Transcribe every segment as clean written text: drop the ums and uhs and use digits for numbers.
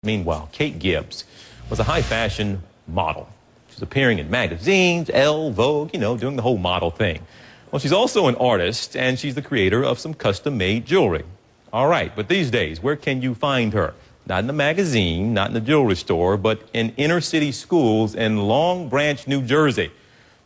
Meanwhile, Kate Gibbs was a high fashion model. She's appearing in magazines, Elle, Vogue, doing the whole model thing. Well, she's also an artist, and she's the creator of some custom-made jewelry. All right, but these days, where can you find her? Not in the magazine, not in the jewelry store, but in inner-city schools in Long Branch, New Jersey.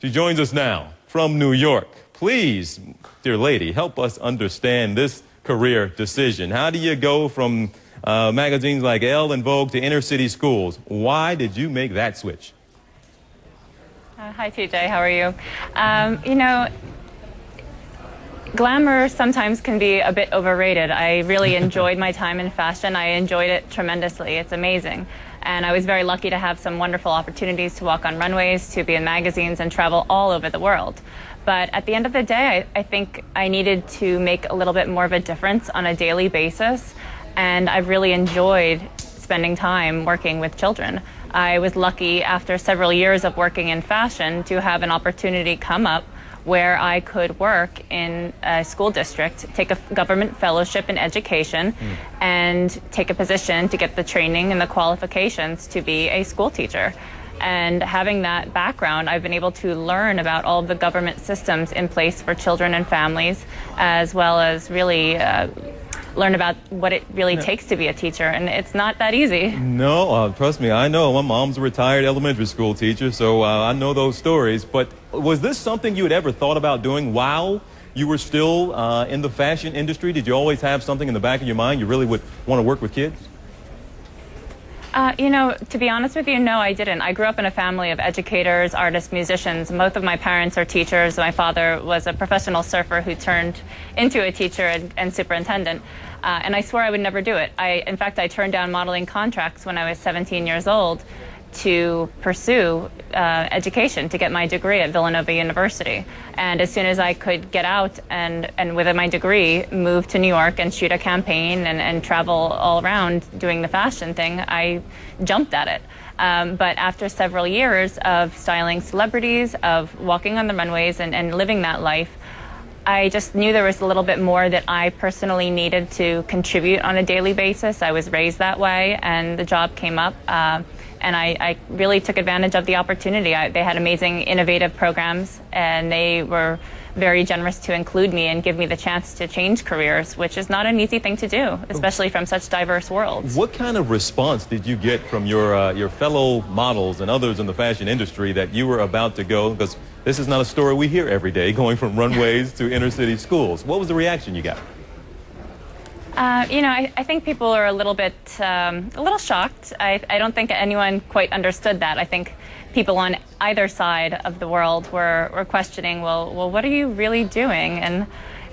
She joins us now from New York. Please, dear lady, help us understand this career decision. How do you go from magazines like Elle and Vogue to inner-city schools? Why did you make that switch? Hi, TJ. How are you? Glamour sometimes can be a bit overrated. I really enjoyed my time in fashion. I enjoyed it tremendously. It's amazing. And I was very lucky to have some wonderful opportunities to walk on runways, to be in magazines, and travel all over the world. But at the end of the day, I think I needed to make a little bit more of a difference on a daily basis. And I've really enjoyed spending time working with children. I was lucky after several years of working in fashion to have an opportunity come up where I could work in a school district, take a government fellowship in education, and take a position to get the training and the qualifications to be a school teacher. And having that background, I've been able to learn about all of the government systems in place for children and families, as well as really learn about what it really takes to be a teacher, and it's not that easy. No, trust me, I know. My mom's a retired elementary school teacher, so I know those stories. But was this something you had ever thought about doing while you were still in the fashion industry? Did you always have something in the back of your mind you really would want to work with kids? To be honest with you, no, I didn't. I grew up in a family of educators, artists, musicians. Both of my parents are teachers. My father was a professional surfer who turned into a teacher and superintendent. And I swore I would never do it. In fact, I turned down modeling contracts when I was 17 years old to pursue education, to get my degree at Villanova University. And as soon as I could get out and with my degree, move to New York and shoot a campaign and travel all around doing the fashion thing, I jumped at it. But after several years of styling celebrities, of walking on the runways and living that life, I just knew there was a little bit more that I personally needed to contribute on a daily basis. I was raised that way, and the job came up. And I really took advantage of the opportunity. They had amazing, innovative programs, and they were very generous to include me and give me the chance to change careers, which is not an easy thing to do, especially from such diverse worlds. What kind of response did you get from your fellow models and others in the fashion industry that you were about to go? Because this is not a story we hear every day, going from runways to inner city schools. What was the reaction you got? I think people are a little shocked. I don't think anyone quite understood that. I think people on either side of the world were questioning, well, what are you really doing?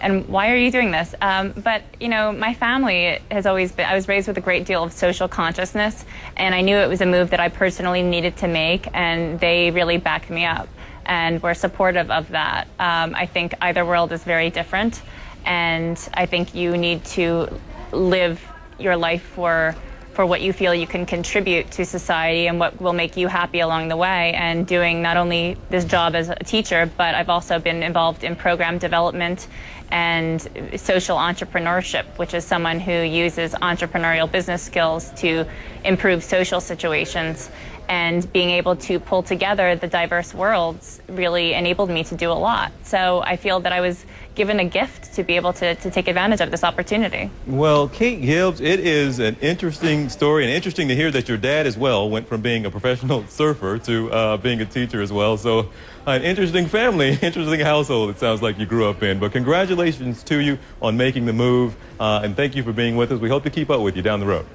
And why are you doing this? But my family has always been, I was raised with a great deal of social consciousness, and I knew it was a move that I personally needed to make, and they really backed me up and were supportive of that. I think either world is very different. And I think you need to live your life for what you feel you can contribute to society and what will make you happy along the way. And doing not only this job as a teacher, but I've also been involved in program development and social entrepreneurship, which is someone who uses entrepreneurial business skills to improve social situations. And being able to pull together the diverse worlds really enabled me to do a lot. So I feel that I was given a gift to be able to take advantage of this opportunity. Well, Kate Gibbs, it is an interesting story, and interesting to hear that your dad as well went from being a professional surfer to being a teacher as well. So an interesting family, interesting household it sounds like you grew up in. But congratulations to you on making the move, and thank you for being with us. We hope to keep up with you down the road.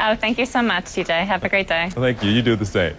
Oh, thank you so much, TJ. Have a great day. Thank you. You do the same.